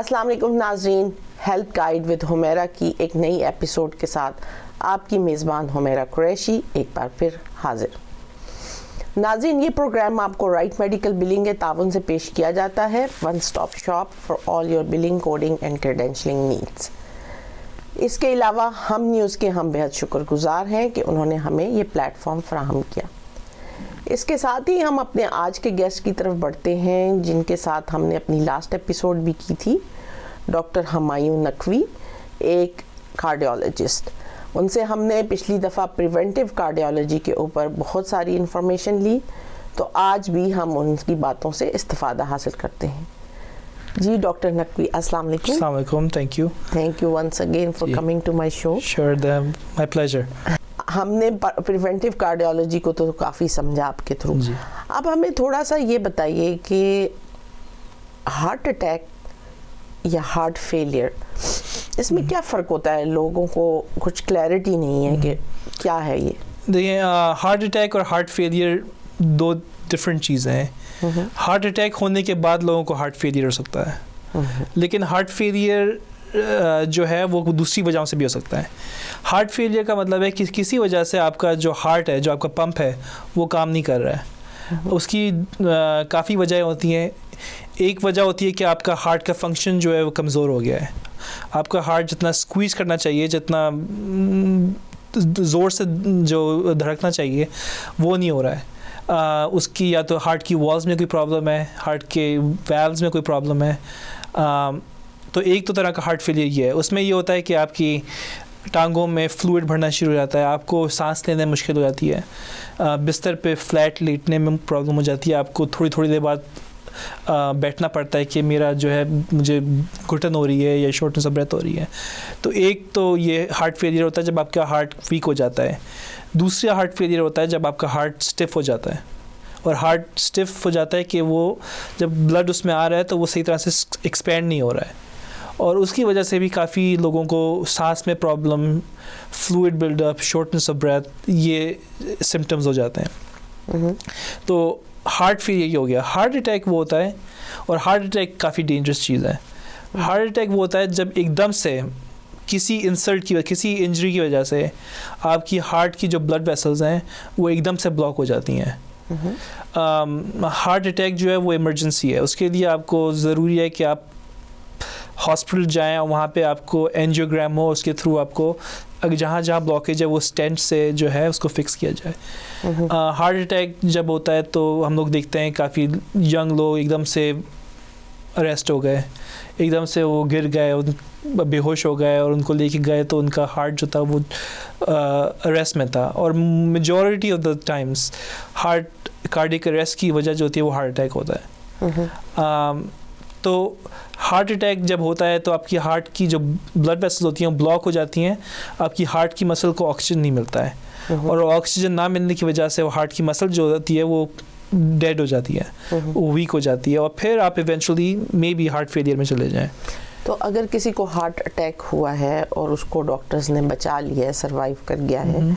अस्सलाम वालेकुम नाज़रीन, हेल्थ गाइड विद हुमैरा की एक नई एपिसोड के साथ आपकी मेज़बान हुमैरा कुरैशी एक बार फिर हाजिर। नाज़रीन, ये प्रोग्राम आपको राइट मेडिकल बिलिंग के ताउन से पेश किया जाता है। One stop shop for all your billing, coding and credentialing needs. इसके अलावा हम न्यूज़ के हम बेहद शुक्रगुजार हैं कि उन्होंने हमें ये प्लेटफॉर्म फराहम किया। इसके साथ ही हम अपने आज के गेस्ट की तरफ बढ़ते हैं, जिनके साथ हमने अपनी लास्ट एपिसोड भी की थी, डॉक्टर हुमायूं नकवी, एक कार्डियोलॉजिस्ट। उनसे हमने पिछली दफ़ा प्रिवेंटिव कार्डियोलॉजी के ऊपर बहुत सारी इंफॉर्मेशन ली, तो आज भी हम उनकी बातों से इस्तिफ़ादा हासिल करते हैं। जी डॉक्टर नकवी, अस्सलाम वालेकुम। अस्सलाम वालेकुम, thank you once again for coming to my show. Sure, my pleasure. हमने प्रिवेंटिव कार्डियोलॉजी को तो काफ़ी समझा आपके थ्रू। अब हमें थोड़ा सा ये बताइए कि हार्ट अटैक या हार्ट फेलियर, इसमें क्या फ़र्क होता है? लोगों को कुछ क्लैरिटी नहीं है कि क्या है ये। देखिए, हार्ट अटैक और हार्ट फेलियर दो डिफरेंट चीज़ें हैं। हार्ट अटैक होने के बाद लोगों को हार्ट फेलियर हो सकता है, लेकिन हार्ट फेलियर जो है वो दूसरी वजहों से भी हो सकता है। हार्ट फेलियर का मतलब है कि किसी वजह से आपका जो हार्ट है, जो आपका पंप है, वो काम नहीं कर रहा है। उसकी काफ़ी वजह होती हैं। एक वजह होती है कि आपका हार्ट का फंक्शन जो है वो कमज़ोर हो गया है। आपका हार्ट जितना स्क्वीज़ करना चाहिए, जितना ज़ोर से जो धड़कना चाहिए, वो नहीं हो रहा है। उसकी या तो हार्ट की वॉल्स में कोई प्रॉब्लम है, हार्ट के वैल्व्स में कोई प्रॉब्लम है। तो एक तो तरह का हार्ट फेलियर ये है। उसमें ये होता है कि आपकी टांगों में फ्लूइड भरना शुरू हो जाता है, आपको सांस लेने में मुश्किल हो जाती है, बिस्तर पे फ्लैट लेटने में प्रॉब्लम हो जाती है, आपको थोड़ी थोड़ी देर बाद बैठना पड़ता है कि मेरा जो है मुझे घुटन हो रही है या शॉर्टनेस ऑफ ब्रेथ हो रही है। तो एक तो ये हार्ट फेलियर होता है जब आपका हार्ट वीक हो जाता है। दूसरा हार्ट फेलियर होता है जब आपका हार्ट स्टिफ हो जाता है। और हार्ट स्टिफ हो जाता है कि वो जब ब्लड उसमें आ रहा है तो वो सही तरह से एक्सपेंड नहीं हो रहा है, और उसकी वजह से भी काफ़ी लोगों को सांस में problem, fluid buildup, shortness of breath, ये सिम्टम्स हो जाते हैं। तो हार्ट फेलियर ये हो गया। हार्ट अटैक वो होता है, और हार्ट अटैक काफ़ी डेंजरस चीज़ है। हार्ट अटैक वो होता है जब एकदम से किसी इंसल्ट की, किसी इंजरी की वजह से आपकी हार्ट की जो ब्लड वेसल्स हैं वो एकदम से ब्लॉक हो जाती हैं। हार्ट अटैक जो है वो इमरजेंसी है। उसके लिए आपको ज़रूरी है कि आप हॉस्पिटल जाएं और वहाँ पे आपको एंजियोग्राम हो, उसके थ्रू आपको अगर जहाँ जहाँ ब्लॉकेज है वो स्टेंट से जो है उसको फिक्स किया जाए। हार्ट अटैक जब होता है तो हम लोग देखते हैं काफ़ी यंग लोग एकदम से अरेस्ट हो गए, एकदम से वो गिर गए, बेहोश हो गए, और उनको लेके गए तो उनका हार्ट जो था वो अरेस्ट में था। और majority of the times heart cardiac arrest की वजह जो होती है वो हार्ट अटैक होता है। तो हार्ट अटैक जब होता है तो आपकी हार्ट की जो ब्लड वेसल्स होती हैं ब्लॉक हो जाती हैं, आपकी हार्ट की मसल को ऑक्सीजन नहीं मिलता है, और ऑक्सीजन ना मिलने की वजह से वो हार्ट की मसल जो होती है वो डेड हो जाती है, वो वीक हो जाती है, और फिर आप eventually may be heart failure में चले जाएं। तो अगर किसी को हार्ट अटैक हुआ है और उसको डॉक्टर्स ने बचा लिया है, सर्वाइव कर गया है,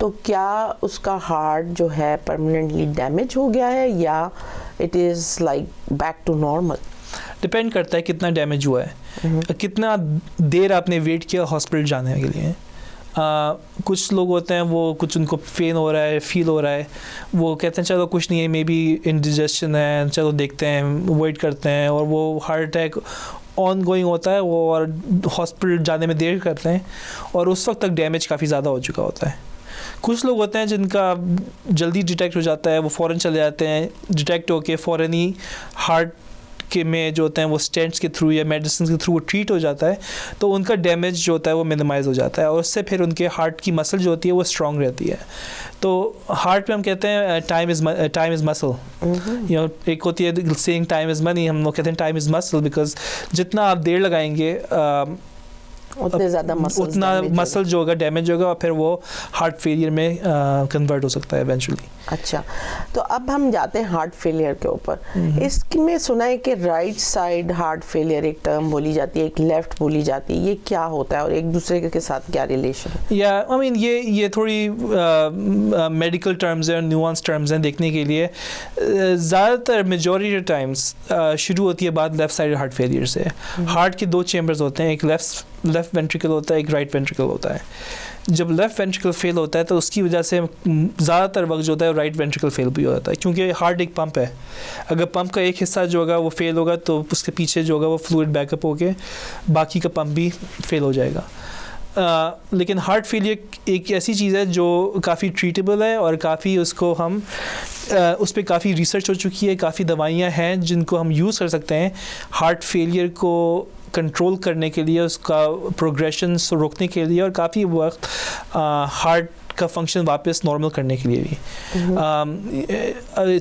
तो क्या उसका हार्ट जो है परमानेंटली डैमेज हो गया है या it is like back to normal? Depend करता है कितना डैमेज हुआ है, कितना देर आपने वेट किया हॉस्पिटल जाने के लिए। कुछ लोग होते हैं वो कुछ उनको पेन हो रहा है, फील हो रहा है, वो कहते हैं चलो कुछ नहीं है, मे बी इंडिजेशन है, चलो देखते हैं, वेट करते हैं, और वो हार्ट अटैक ऑन गोइंग होता है वो, और हॉस्पिटल जाने में देर करते हैं, और उस वक्त तक डैमेज काफ़ी ज़्यादा हो चुका होता है। कुछ लोग होते हैं जिनका जल्दी डिटेक्ट हो जाता है, वो फ़ौरन चले जाते हैं, डिटेक्ट होके फ़ौरन ही हार्ट के में जो होते हैं वो स्टेंट्स के थ्रू या मेडिसिन के थ्रू वो ट्रीट हो जाता है, तो उनका डैमेज जो होता है वो मिनिमाइज़ हो जाता है, और उससे फिर उनके हार्ट की मसल जो होती है वो स्ट्रॉन्ग रहती है। तो हार्ट में हम कहते हैं time is muscle. You know, एक होती है सेइंग टाइम इज़ मनी, हम लोग कहते हैं टाइम इज़ मसल, बिकॉज जितना आप देर लगाएंगे उतने ज़्यादा उतना मसल जो होगा डैमेज होगा और फिर वो हार्ट फेलियर में कन्वर्ट हो सकता है इवेंचुअली। अच्छा, तो अब हम जाते हैं हार्ट फेलियर के ऊपर। इसमें सुना है कि राइट साइड हार्ट फेलियर एक टर्म बोली जाती है, एक लेफ्ट बोली जाती है, ये क्या होता है और एक दूसरे के साथ क्या रिलेशन है? या आई मीन ये थोड़ी मेडिकल टर्म्स हैं, न्यूआंस टर्म्स हैं देखने के लिए। ज़्यादातर मेजॉरिटी टाइम्स शुरू होती है बात लेफ्ट साइड हार्ट फेलियर से। हार्ट के दो चेम्बर्स होते हैं, एक लेफ्ट वेंट्रिकल होता है, एक राइट वेंट्रिकल होता है। जब लेफ्ट वेंट्रिकल फेल होता है तो उसकी वजह से ज़्यादातर वक्त जो होता है राइट वेंट्रिकल फेल भी हो जाता है, क्योंकि हार्ट एक पंप है। अगर पंप का एक हिस्सा जो होगा वो फेल होगा तो उसके पीछे जो होगा वो फ्लूइड बैकअप होके बाकी का पंप भी फेल हो जाएगा। लेकिन हार्ट फेलियर एक ऐसी चीज़ है जो काफ़ी ट्रीटेबल है और काफ़ी उसको हम उस पर काफ़ी रिसर्च हो चुकी है, काफ़ी दवाइयाँ हैं जिनको हम यूज़ कर सकते हैं हार्ट फेलियर को कंट्रोल करने के लिए, उसका प्रोग्रेशन रोकने के लिए और काफ़ी वक्त हार्ट का फंक्शन वापस नॉर्मल करने के लिए भी।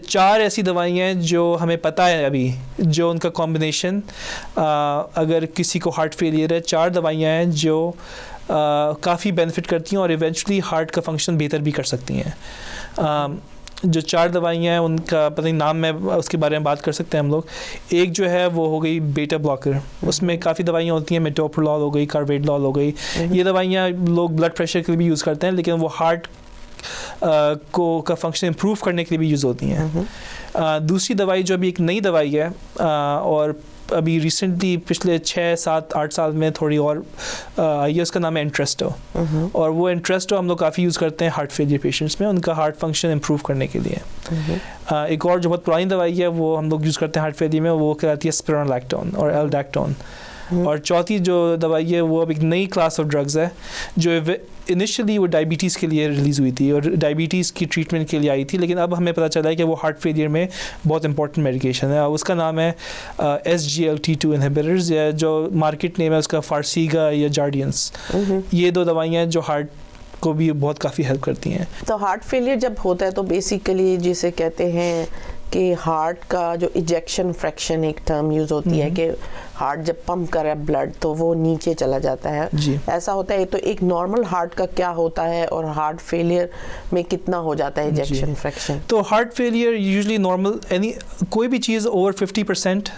4 ऐसी दवाइयाँ हैं जो हमें पता है अभी, जो उनका कॉम्बिनेशन अगर किसी को हार्ट फेलियर है, 4 दवाइयाँ हैं जो काफ़ी बेनिफिट करती हैं और इवेंचुअली हार्ट का फंक्शन बेहतर भी कर सकती हैं। जो 4 दवाइयाँ हैं उनका पता नहीं नाम, मैं उसके बारे में बात कर सकते हैं हम लोग। एक जो है वो हो गई बीटा ब्लॉकर, उसमें काफ़ी दवाइयाँ होती हैं, मेटोप्रोलॉल हो गई, कार्वेडलॉल हो गई। ये दवाइयाँ लोग ब्लड प्रेशर के लिए भी यूज़ करते हैं, लेकिन वो हार्ट का फंक्शन इम्प्रूव करने के लिए भी यूज़ होती हैं। दूसरी दवाई जो अभी एक नई दवाई है और अभी रिसेंटली पिछले 6, 7, 8 साल में थोड़ी और आई है, उसका नाम है एंट्रेस्टो। और वो एंट्रेस्टो हम लोग काफ़ी यूज़ करते हैं हार्ट फेलियर पेशेंट्स में, उनका हार्ट फंक्शन इम्प्रूव करने के लिए। एक और जो बहुत पुरानी दवाई है वो हम लोग यूज़ करते हैं हार्ट फेलियर में, वो कहलाती है स्पिरोनोलैक्टोन और एल्डैक्टोन। और चौथी जो दवाई है वो अब एक नई क्लास ऑफ ड्रग्स है जो इनिशियली वो डायबिटीज़ के लिए रिलीज़ हुई थी और डायबिटीज़ की ट्रीटमेंट के लिए आई थी, लेकिन अब हमें पता चला है कि वो हार्ट फेलियर में बहुत इंपॉर्टेंट मेडिकेशन है। उसका नाम है SGLT2 इनहिबिटर्स, या जो मार्केट नेम है उसका फार्सीगा या जार्डियंस। ये 2 दवाइयाँ हैं जो हार्ट को भी बहुत काफ़ी हेल्प करती हैं। तो हार्ट फेलियर जब होता है तो बेसिकली जिसे कहते हैं कि हार्ट का जो इजेक्शन फ्रैक्शन एक टर्म यूज़ होती है कि हार्ट जब पंप करे ब्लड तो वो नीचे चला जाता है, ऐसा होता है। तो एक नॉर्मल हार्ट का क्या होता है और हार्ट फेलियर में कितना हो जाता है इजेक्शन फ्रैक्शन? तो हार्ट फेलियर यूजुअली नॉर्मल कोई भी चीज़ ओवर 50%,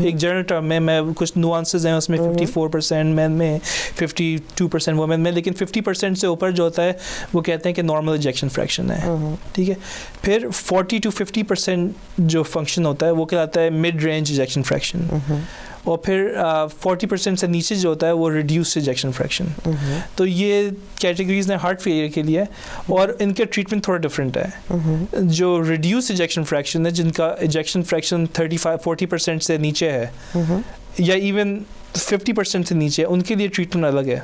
एक जनरल टर्म में, मैं कुछ नुआंसेस हैं उसमें 54% मैन में, 52% वुमेन में, लेकिन 50% से ऊपर जो होता है वो कहते हैं कि नॉर्मल इजेक्शन फ्रैक्शन है। ठीक है, फिर 40 to 50% जो फंक्शन होता है वो कहलाता है मिड रेंज इजेक्शन फ्रैक्शन, और फिर 40% से नीचे जो होता है वो रिड्यूस्ड इजेक्शन फ्रैक्शन। तो ये कैटेगरीज हैं हार्ट फेलियर के लिए और इनके ट्रीटमेंट थोड़ा डिफरेंट है। जो रिड्यूस्ड इजेक्शन फ्रैक्शन है, जिनका इजेक्शन फ्रैक्शन 35-40% से नीचे है या इवन 50% से नीचे, उनके लिए ट्रीटमेंट अलग है।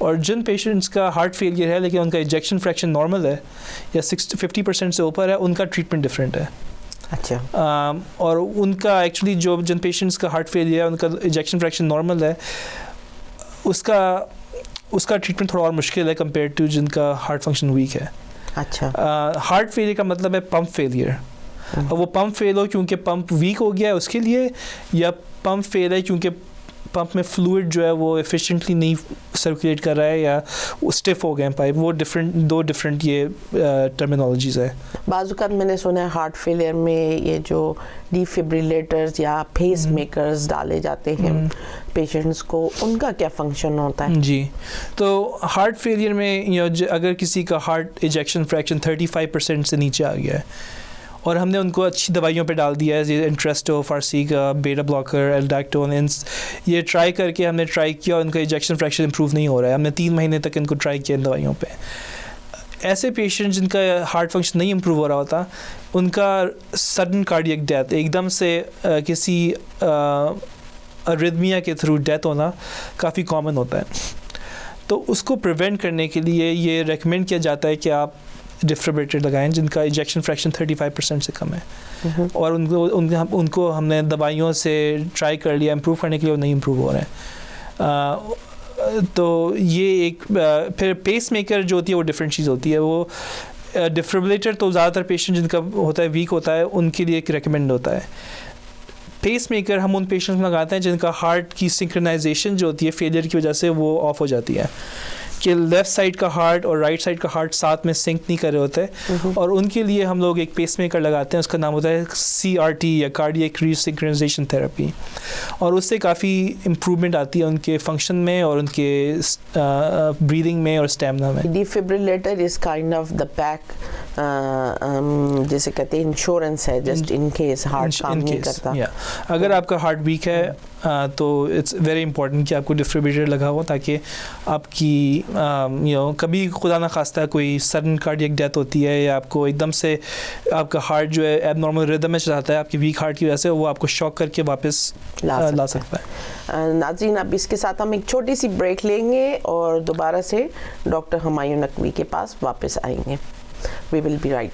और जिन पेशेंट्स का हार्ट फेलियर है लेकिन उनका इजेक्शन फ्रैक्शन नॉर्मल है या 50% से ऊपर है, उनका ट्रीटमेंट डिफरेंट है। अच्छा। और उनका एक्चुअली जो जिन पेशेंट्स का हार्ट फेलियर है उनका इजेक्शन फ्रैक्शन नॉर्मल है, उसका ट्रीटमेंट थोड़ा और मुश्किल है कंपेयर टू जिनका हार्ट फंक्शन वीक है। अच्छा। हार्ट फेलियर का मतलब है पंप फेलियर। और वो पंप फेल हो क्योंकि पंप वीक हो गया है उसके लिए, या पंप फेल है क्योंकि पंप में फ्लूइड जो है वो एफिशिएंटली नहीं सर्कुलेट कर रहा है या वो स्टिफ हो गए हैं पाइप। वो दो डिफरेंट ये टर्मिनोलॉजीज है। बाज़-औक़ात मैंने सुना है हार्ट फेलियर में ये जो डिफिब्रिलेटर्स या पेस मेकर्स डाले जाते हैं पेशेंट्स को, उनका क्या फंक्शन होता है? जी, तो हार्ट फेलियर में अगर किसी का हार्ट इजेक्शन फ्रैक्शन 35% से नीचे आ गया है और हमने उनको अच्छी दवाइयों पे डाल दिया है, एंट्रेस्टो, फार्सीगा, बीटा ब्लॉकर, एल्डैक्टोन, ये ट्राई किया, उनका इजेक्शन फ्रैक्शन इंप्रूव नहीं हो रहा है, हमने 3 महीने तक इनको ट्राई किया इन दवाइयों पे। ऐसे पेशेंट जिनका हार्ट फंक्शन नहीं इम्प्रूव हो रहा होता, उनका सडन कार्डियक डेथ, एकदम से किसी अरिथमिया के थ्रू डेथ होना काफ़ी कॉमन होता है। तो उसको प्रिवेंट करने के लिए ये रेकमेंड किया जाता है कि आप डिफिब्रिलेटर लगाएं जिनका इजेक्शन फ्रैक्शन 35% से कम है। और उनको हमने दवाइयों से ट्राई कर लिया इम्प्रूव करने के लिए, वो नहीं इम्प्रूव हो रहे हैं। तो ये एक फिर पेस मेकर जो होती है वो डिफरेंट चीज़ होती है। वो डिफिब्रिलेटर तो ज़्यादातर पेशेंट जिनका होता है वीक होता है उनके लिए एक रेकमेंड होता है। पेस मेकर हम उन पेशेंट्स में लगाते हैं जिनका हार्ट की सिंक्रोनाइजेशन जो होती है फेलियर की वजह से वो ऑफ हो जाती है, कि लेफ़्ट साइड का हार्ट और राइट साइड का हार्ट साथ में सिंक नहीं कर रहे होते, और उनके लिए हम लोग एक पेस मेकर लगाते हैं, उसका नाम होता है CRT या कार्डियक रीसिंक्रोनाइजेशन थेरेपी, और उससे काफ़ी इम्प्रूवमेंट आती है उनके फंक्शन में और उनके ब्रीदिंग में और स्टेमिना में। Defibrillator is kind of the back, जैसे कहते हैं इंश्योरेंस है, जस्ट इन केस हार्ट काम नहीं करता। अगर आपका हार्ट वीक है तो इट्स वेरी इंपॉर्टेंट कि आपको डिफिब्रिलेटर लगा हो, ताकि आपकी कभी खुदा ना खास्ता कोई सडन कार्डियक डेथ होती है या आपको एकदम से आपका हार्ट जो है एबनॉर्मल रिदम में चलाता है आपकी वीक हार्ट की वजह से, वो आपको शॉक करके वापस ला सकता है। नाज़रीन, अब इसके साथ हम एक छोटी सी ब्रेक लेंगे और दोबारा से डॉक्टर हुमायूं नकवी के पास वापस आएंगे। We will be right.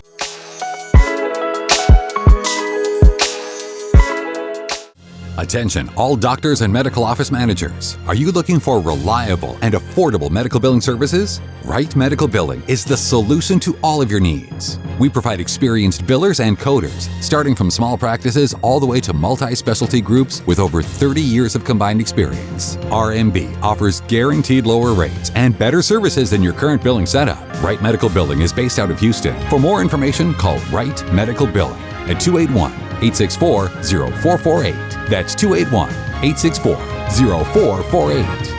Attention, all doctors and medical office managers. Are you looking for reliable and affordable medical billing services? Right Medical Billing is the solution to all of your needs. We provide experienced billers and coders, starting from small practices all the way to multi-specialty groups with over 30 years of combined experience. RMB offers guaranteed lower rates and better services than your current billing setup. Right Medical Billing is based out of Houston. For more information, call Right Medical Billing at 281-864-0448. That's 281-864-0448.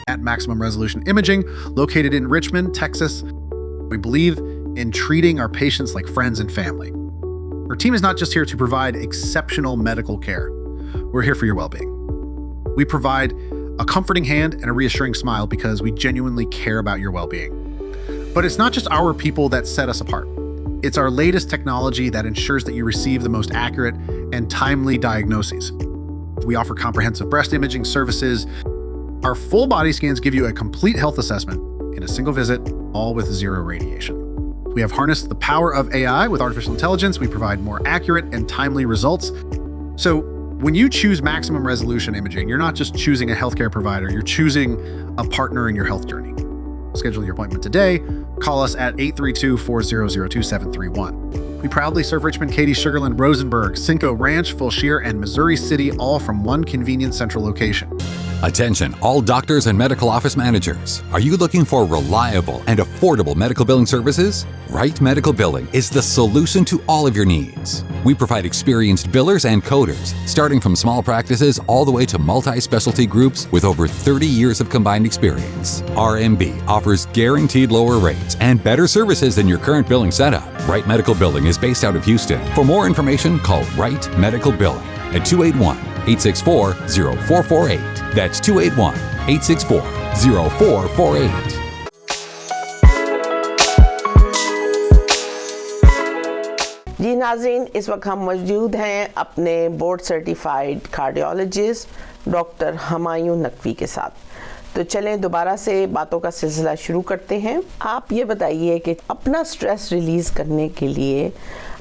At Maximum Resolution Imaging, located in Richmond, Texas, we believe in treating our patients like friends and family. Our team is not just here to provide exceptional medical care. We're here for your well-being. We provide a comforting hand and a reassuring smile because we genuinely care about your well-being. But it's not just our people that set us apart. It's our latest technology that ensures that you receive the most accurate and timely diagnoses. We offer comprehensive breast imaging services. Our full body scans give you a complete health assessment in a single visit, all with zero radiation. We have harnessed the power of AI with artificial intelligence. We provide more accurate and timely results. So when you choose Maximum Resolution Imaging, you're not just choosing a healthcare provider, you're choosing a partner in your health journey. Schedule your appointment today. Call us at 832-400-2731. We proudly serve Richmond, Katy, Sugarland, Rosenberg, Cinco Ranch, Fulshear, and Missouri City, all from one convenient central location. Attention, all doctors and medical office managers. Are you looking for reliable and affordable medical billing services? Right Medical Billing is the solution to all of your needs. We provide experienced billers and coders, starting from small practices all the way to multi-specialty groups with over 30 years of combined experience. RMB offers guaranteed lower rates and better services than your current billing setup. Right Medical Billing is based out of Houston. For more information, call Right Medical Billing at 281-864-0448. That's 281-864-0448. जी नाज़रीन, इस वक्त हम मौजूद हैं अपने board certified cardiologist doctor Humayun Naqvi के साथ। तो चलें दोबारा से बातों का सिलसिला शुरू करते हैं। आप ये बताइए कि अपना स्ट्रेस रिलीज़ करने के लिए,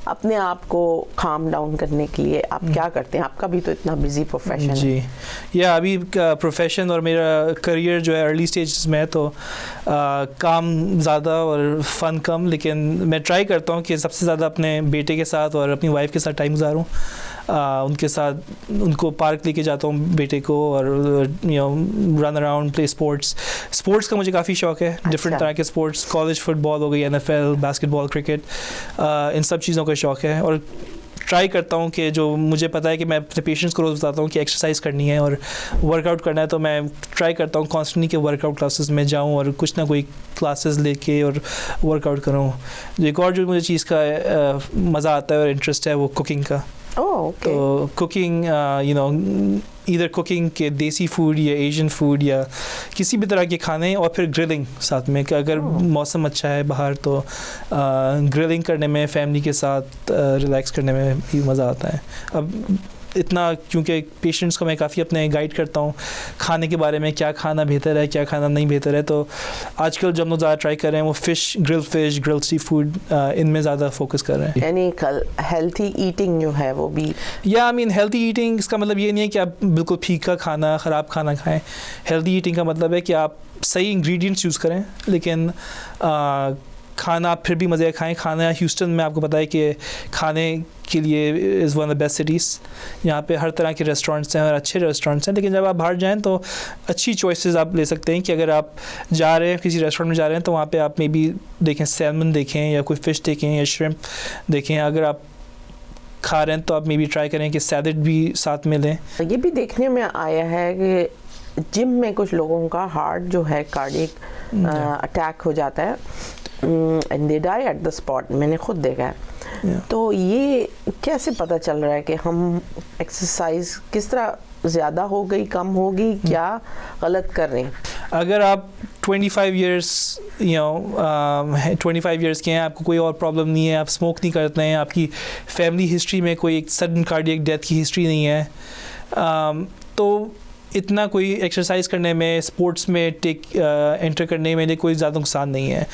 अपने आप को काम डाउन करने के लिए आप क्या करते हैं? आपका भी तो इतना बिजी प्रोफेशन जी है। या अभी प्रोफेशन और मेरा करियर जो है अर्ली स्टेजेस में है, तो काम ज़्यादा और फ़न कम, लेकिन मैं ट्राई करता हूँ कि सबसे ज़्यादा अपने बेटे के साथ और अपनी वाइफ के साथ टाइम गुजारूँ। उनके साथ उनको पार्क लेके जाता हूँ बेटे को, और रन अराउंड, प्ले स्पोर्ट्स का मुझे काफ़ी शौक है। डिफरेंट तरह के स्पोर्ट्स, कॉलेज फुटबॉल हो गई, NFL, बास्केटबॉल, क्रिकेट, इन सब चीज़ों का शौक है। और ट्राई करता हूँ कि जो मुझे पता है कि मैं अपने पेशेंट्स को रोज़ बताता हूँ कि एक्सरसाइज करनी है और वर्कआउट करना है, तो मैं ट्राई करता हूँ कॉन्स्टेंटली कि वर्कआउट क्लासेस में जाऊँ और कुछ ना कोई क्लासेस लेके और वर्कआउट करूँ। एक और जो मुझे चीज़ का मज़ा आता है और इंटरेस्ट है वो कुकिंग का। तो कुकिंग इधर कुकिंग के देसी फूड या एशियन फूड या किसी भी तरह के खाने, और फिर ग्रिलिंग साथ में, कि अगर मौसम अच्छा है बाहर तो ग्रिलिंग करने में फैमिली के साथ रिलैक्स करने में भी मज़ा आता है। अब इतना क्योंकि पेशेंट्स को मैं काफ़ी अपने गाइड करता हूँ खाने के बारे में, क्या खाना बेहतर है, क्या खाना नहीं बेहतर है। तो आजकल जो हम लोग ज़्यादा ट्राई कर रहे हैं वो फ़िश, ग्रिल्ड सी फूड, इनमें ज़्यादा फोकस कर रहे हैं। यानी हेल्थी ईटिंग जो है वो भी, या आई मीन हेल्थी ईटिंग, इसका मतलब ये नहीं है कि आप बिल्कुल फीका खाना, ख़राब खाना खाएँ। हेल्थी ईटिंग का मतलब है कि आप सही इंग्रेडिएंट्स यूज़ करें, लेकिन खाना आप फिर भी मज़े का खाएं। खाना ह्यूस्टन में आपको पता है कि खाने के लिए is one of the best cities. यहाँ पे हर तरह के रेस्टोरेंट्स हैं और अच्छे रेस्टोरेंट्स हैं, लेकिन जब आप बाहर जाएं तो अच्छी चॉइसेस आप ले सकते हैं कि अगर आप जा रहे हैं किसी रेस्टोरेंट में जा रहे हैं तो वहाँ पे आप मे बी देखें सैल्मन देखें या कोई फ़िश देखें या श्रिम्प देखें। अगर आप खा रहे हैं तो आप मे बी ट्राई करें कि सैलड भी साथ में लें। ये भी देखने में आया है कि जिम में कुछ लोगों का हार्ट जो है कार्डियक अटैक हो जाता है and they die at the spot. मैंने खुद देखा है। तो ये कैसे पता चल रहा है कि हम एक्सरसाइज किस तरह ज़्यादा हो गई, कम होगी, क्या गलत कर रहे हैं? अगर आप 25 इयर्स 25 इयर्स के हैं, आपको कोई और प्रॉब्लम नहीं है, आप स्मोक नहीं करते हैं, आपकी फैमिली हिस्ट्री में कोई एक सडन कार्डियक डेथ की हिस्ट्री नहीं है, तो इतना कोई एक्सरसाइज करने में, स्पोर्ट्स में एंटर करने में कोई ज़्यादा नुकसान नहीं है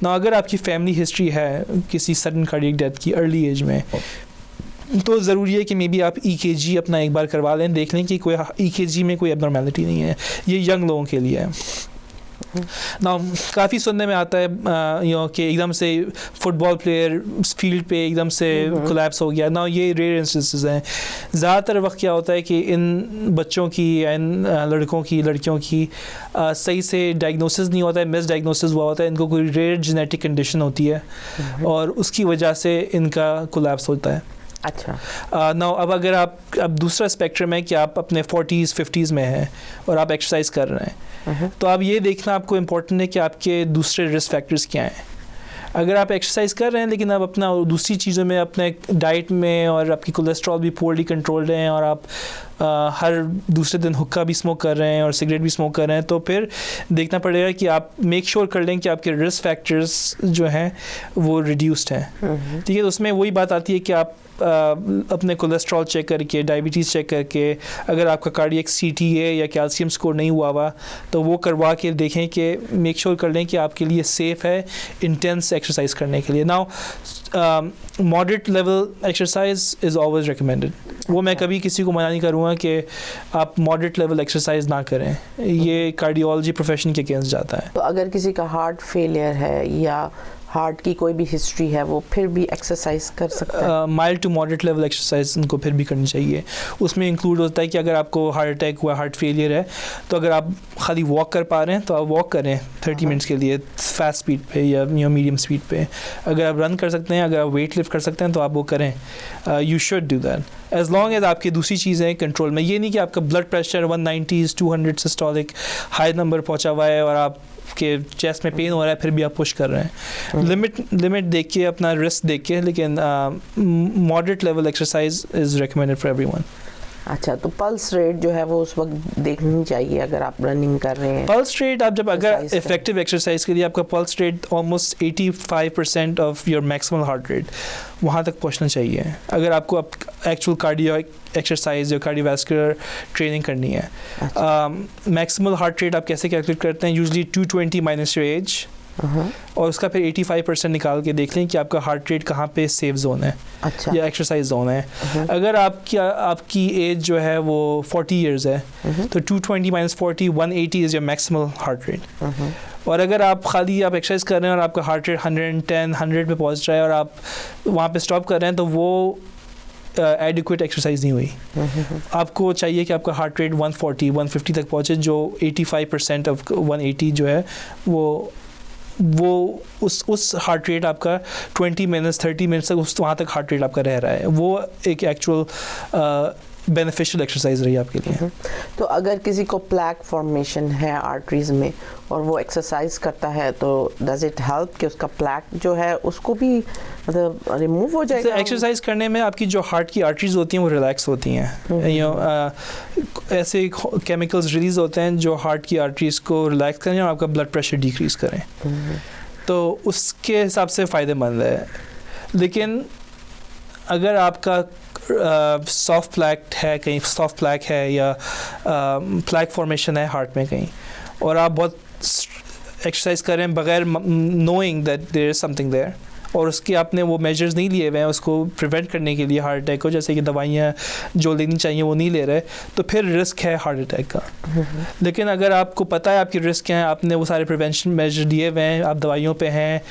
ना। अगर आपकी फैमिली हिस्ट्री है किसी सडन कार्डियक डेथ की अर्ली एज में, तो ज़रूरी है कि मे बी आप EKG अपना एक बार करवा लें, देख लें कि कोई EKG में कोई एबनॉर्मेलिटी नहीं है। ये यंग लोगों के लिए है ना। काफ़ी सुनने में आता है कि एकदम से फुटबॉल प्लेयर फील्ड पे एकदम से कोलैप्स हो गया ना। ये रेयर इंस्टेंसेस हैं। ज़्यादातर वक्त क्या होता है कि इन बच्चों की या इन लड़कों की लड़कियों की सही से डायग्नोसिस नहीं होता है, मिस डायग्नोसिस हुआ होता है, इनको कोई रेयर जेनेटिक कंडीशन होती है और उसकी वजह से इनका कोलैप्स होता है। अच्छा ना अब अगर आप अब दूसरा स्पेक्ट्रम है कि आप अपने 40s 50s में हैं और आप एक्सरसाइज कर रहे हैं, तो अब ये देखना आपको इम्पोर्टेंट है कि आपके दूसरे रिस्क फैक्टर्स क्या हैं। अगर आप एक्सरसाइज कर रहे हैं लेकिन आप अपना दूसरी चीज़ों में, अपने डाइट में और आपकी कोलेस्ट्रॉल भी पोअरली कंट्रोल्ड हैं और आप हर दूसरे दिन हुक्का भी स्मोक कर रहे हैं और सिगरेट भी स्मोक कर रहे हैं, तो फिर देखना पड़ेगा कि आप मेक श्योर कर लें कि आपके रिस्क फैक्टर्स जो हैं वो रिड्यूस्ड हैं। ठीक है, तो उसमें वही बात आती है कि आप अपने कोलेस्ट्रॉल चेक करके, डायबिटीज़ चेक करके, अगर आपका कार्डियक CTA या कैल्शियम स्कोर नहीं हुआ तो वो करवा के देखें कि मेक श्योर कर लें कि आपके लिए सेफ़ है इंटेंस एक्सरसाइज करने के लिए। Now moderate level exercise is always recommended. वो मैं कभी किसी को मना नहीं करूँगा कि आप मॉडरेट लेवल एक्सरसाइज ना करें, ये कार्डियोलॉजी प्रोफेशन के अगेंस्ट जाता है। तो अगर किसी का हार्ट फेलियर है या हार्ट की कोई भी हिस्ट्री है, वो फिर भी एक्सरसाइज कर सकता है? Mild to moderate level exercise उनको फिर भी करनी चाहिए। उसमें इंक्लूड होता है कि अगर आपको हार्ट अटैक हुआ, हार्ट फेलियर है, तो अगर आप खाली वॉक कर पा रहे हैं तो आप वॉक करें 30 मिनट्स के लिए फास्ट स्पीड पे या मीडियम स्पीड पे। अगर आप रन कर सकते हैं, अगर आप वेट लिफ्ट कर सकते हैं तो आप वो करें। You should do that as long as आपकी दूसरी चीज़ें कंट्रोल में। ये नहीं कि आपका blood pressure 190 200 systolic high number पहुँचा हुआ है और आप के चेस्ट में पेन हो रहा है फिर भी आप पुश कर रहे हैं। लिमिट देख के, अपना रिस्क देख के, लेकिन moderate level exercise is recommended for everyone. अच्छा, तो पल्स रेट जो है वो उस वक्त देखनी चाहिए अगर आप रनिंग कर रहे हैं? पल्स रेट आप जब अगर इफेक्टिव एक्सरसाइज के लिए आपका pulse rate almost 85% of your maximum heart rate वहाँ तक पहुँचना चाहिए अगर आपको एक्चुअल कार्डियो एक्सरसाइज या कार्डियोवैस्कुलर ट्रेनिंग करनी है। मैक्सिमल हार्ट रेट आप कैसे कैलकुलेट करते हैं? यूजली 220 माइनस योर एज और उसका फिर 85% निकाल के देख लें कि आपका हार्ट रेट कहाँ पे सेफ जोन है। अच्छा। या एक्सरसाइज जोन है। अगर आपकी एज जो है वो 40 इयर्स है तो 220 minus 40 180 is your maximal heart rate. और अगर आप खाली आप एक्सरसाइज कर रहे हैं और आपका हार्ट रेट 110 100 पे पहुँच रहा है और आप वहाँ पे स्टॉप कर रहे हैं तो वो एडिक्वेट एक्सरसाइज नहीं हुई। आपको चाहिए कि आपका हार्ट रेट 140 150 तक पहुँचे, जो 85% ऑफ 180 जो है वो उस हार्ट रेट आपका 20 मिनट्स 30 मिनट्स तक वहाँ तक हार्ट रेट आपका रह रहा है। वो एक एक्चुअल बेनिफिशियल एक्सरसाइज रही आपके लिए। तो अगर किसी को प्लैक फॉर्मेशन है आर्टरीज में और वो एक्सरसाइज करता है तो डज इट हेल्प कि उसका प्लैक जो है उसको भी मतलब रिमूव हो जाएगा? एक्सरसाइज करने में आपकी जो हार्ट की आर्टरीज होती हैं वो रिलैक्स होती हैं। ऐसे केमिकल्स रिलीज होते हैं जो हार्ट की आर्टरीज को रिलैक्स करें और आपका ब्लड प्रेशर डिक्रीज करें, तो उसके हिसाब से फ़ायदेमंद है। लेकिन अगर आपका सॉफ्ट प्लैक है, कहीं सॉफ्ट प्लैक है या प्लैक फॉर्मेशन है हार्ट में कहीं, और आप बहुत एक्सरसाइज कर रहे हैं बगैर knowing that there is something there, और उसके आपने वो मेजर्स नहीं लिए हुए हैं उसको प्रिवेंट करने के लिए हार्ट अटैक को, जैसे कि दवाइयाँ जो लेनी चाहिए वो नहीं ले रहे, तो फिर रिस्क है हार्ट अटैक का। लेकिन अगर आपको पता है आपकी रिस्क क्या है, आपने वो सारे प्रिवेंशन मेजर लिए हुए हैं, आप दवाइयों पे हैं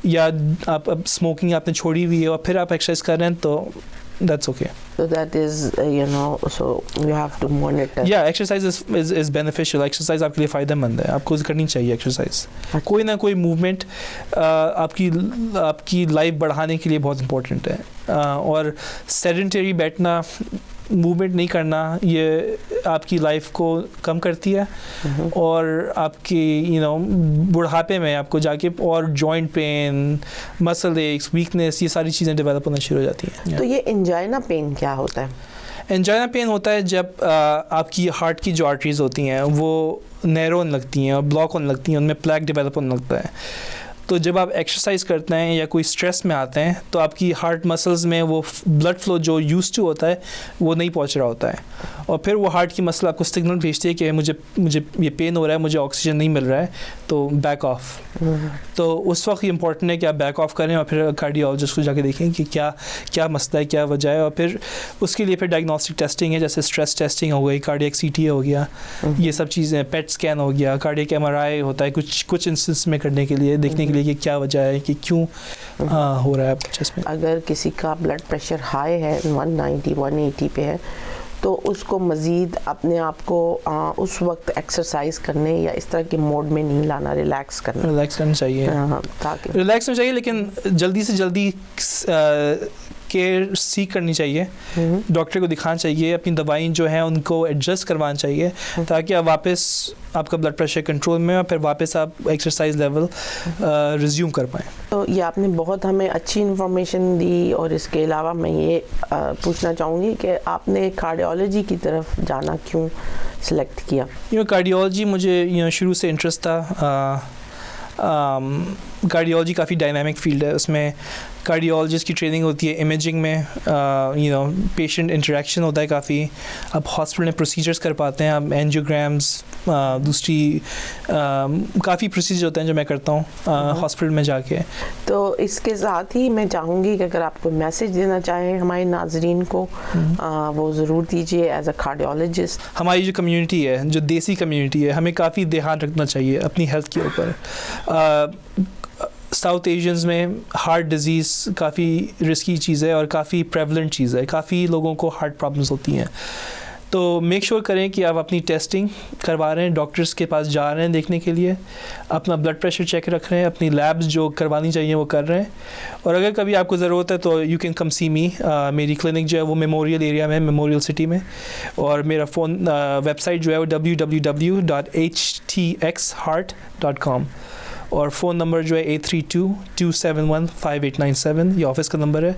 या आप अब स्मोकिंग आपने छोड़ी हुई है और फिर आप एक्सरसाइज कर रहे हैं, तो that's okay. So that is, so you have to monitor. Yeah, exercise is beneficial. Exercise आपके लिए फ़ायदेमंद है, आपको करनी चाहिए एक्सरसाइज। कोई ना कोई मूवमेंट आपकी लाइफ बढ़ाने के लिए बहुत इम्पोर्टेंट है, और सेडेंटरी बैठना, मूवमेंट नहीं करना, ये आपकी लाइफ को कम करती है और आपकी बुढ़ापे में आपको जाके और joint pain, muscle x, weakness, ये सारी चीज़ें डेवलप होना शुरू हो जाती हैं। तो ये एंजाइना पेन क्या होता है? एंजाइना पेन होता है जब आपकी हार्ट की जो आर्टरीज होती हैं वो नैरो होने लगती हैं और ब्लॉक होने लगती हैं, उनमें प्लैक डेवलप होने लगता है। तो जब आप एक्सरसाइज करते हैं या कोई स्ट्रेस में आते हैं तो आपकी हार्ट मसल्स में वो ब्लड फ्लो जो यूज्ड टू होता है वो नहीं पहुंच रहा होता है, और फिर वो हार्ट की मसल आपको सिग्नल भेजती है कि मुझे ये पेन हो रहा है, मुझे ऑक्सीजन नहीं मिल रहा है, तो बैक ऑफ। तो उस वक्त ये इंपॉर्टेंट है कि आप बैक ऑफ करें और फिर कार्डियोलॉजिस्ट को जाके देखें कि क्या मसला है, क्या वजह है, और फिर उसके लिए फिर डायग्नोस्टिक टेस्टिंग है, जैसे स्ट्रेस टेस्टिंग हो गई, कार्डियक CT हो गया, ये सब चीज़ें, पेट स्कैन हो गया, कार्डियक MRI होता है कुछ इंस्टेंस में करने के लिए, देखने के लिए कि क्या वजह है, कि क्यों हो रहा है चेस्ट में। अगर किसी का ब्लड प्रेशर हाई है, 190 180 पे है, तो उसको मज़ीद अपने आप को उस वक्त एक्सरसाइज करने या इस तरह के मोड में नहीं लाना, रिलैक्स करना चाहिए, ताकि रिलैक्स होना चाहिए, लेकिन जल्दी से जल्दी केयर सीख करनी चाहिए, डॉक्टर को दिखाना चाहिए, अपनी दवाई जो है उनको एडजस्ट करवाना चाहिए, ताकि आप वापस आपका ब्लड प्रेशर कंट्रोल में और फिर वापस आप एक्सरसाइज लेवल रिज्यूम कर पाएँ। तो ये आपने बहुत हमें अच्छी इन्फॉर्मेशन दी, और इसके अलावा मैं ये पूछना चाहूँगी कि आपने कार्डियोलॉजी की तरफ जाना क्यों सिलेक्ट किया? कार्डियोलॉजी मुझे शुरू से इंटरेस्ट था। कार्डियोलॉजी काफ़ी डायनामिक फील्ड है, उसमें कार्डियोलॉजिस्ट की ट्रेनिंग होती है, इमेजिंग में पेशेंट इंटरेक्शन होता है काफ़ी, आप हॉस्पिटल में प्रोसीजर्स कर पाते हैं, आप एंजियोग्राम्स, दूसरी काफ़ी प्रोसीजर होते हैं जो मैं करता हूँ हॉस्पिटल में जाके। तो इसके साथ ही मैं चाहूँगी कि अगर आप कोई मैसेज देना चाहें हमारे नाजरीन को, वो ज़रूर दीजिए एज अ कार्डियोलॉजिस्ट। हमारी जो कम्युनिटी है, जो देसी कम्युनिटी है, हमें काफ़ी ध्यान रखना चाहिए अपनी हेल्थ के ऊपर। साउथ एशियंस में हार्ट डिज़ीज़ काफ़ी रिस्की चीज़ है और काफ़ी प्रेवलेंट चीज़ है, काफ़ी लोगों को हार्ट प्रॉब्लम्स होती हैं। तो मेक श्योर करें कि आप अपनी टेस्टिंग करवा रहे हैं, डॉक्टर्स के पास जा रहे हैं देखने के लिए, अपना ब्लड प्रेशर चेक रख रहे हैं, अपनी लैब्स जो करवानी चाहिए वो कर रहे हैं, और अगर कभी आपको ज़रूरत है तो यू कैन कम सी मी। मेरी क्लिनिक जो है वो मेमोरियल एरिया में, मेमोरियल सिटी में, और मेरा फ़ोन वेबसाइट जो है वो www.htxheart.com, और फ़ोन नंबर जो है 832-271-5897, ये ऑफिस का नंबर है।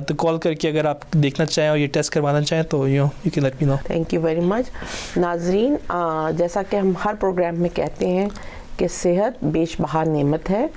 तो कॉल करके अगर आप देखना चाहें और ये टेस्ट करवाना चाहें तो you can let me know. Thank you very much. नाजरीन, जैसा कि हम हर प्रोग्राम में कहते हैं कि सेहत बेशबहा नेमत है,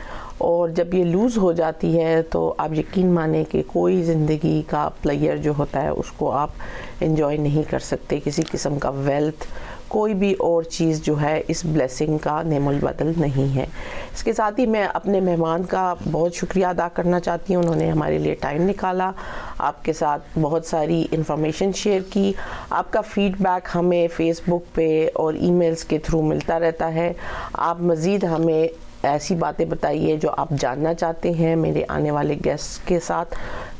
और जब ये लूज़ हो जाती है तो आप यकीन माने कि कोई ज़िंदगी का प्लेयर जो होता है उसको आप एंजॉय नहीं कर सकते। किसी किस्म का वेल्थ, कोई भी और चीज़ जो है इस ब्लेसिंग का नेमुल बदल नहीं है। इसके साथ ही मैं अपने मेहमान का बहुत शुक्रिया अदा करना चाहती हूँ, उन्होंने हमारे लिए टाइम निकाला, आपके साथ बहुत सारी इन्फॉर्मेशन शेयर की। आपका फ़ीडबैक हमें फ़ेसबुक पे और ईमेल्स के थ्रू मिलता रहता है। आप मज़ीद हमें ऐसी बातें बताइए जो आप जानना चाहते हैं मेरे आने वाले गेस्ट के साथ,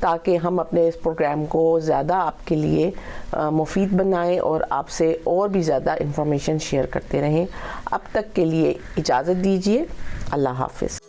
ताकि हम अपने इस प्रोग्राम को ज़्यादा आपके लिए मुफीद बनाएं और आपसे और भी ज़्यादा इन्फॉर्मेशन शेयर करते रहें। अब तक के लिए इजाज़त दीजिए। अल्लाह हाफ़िज़।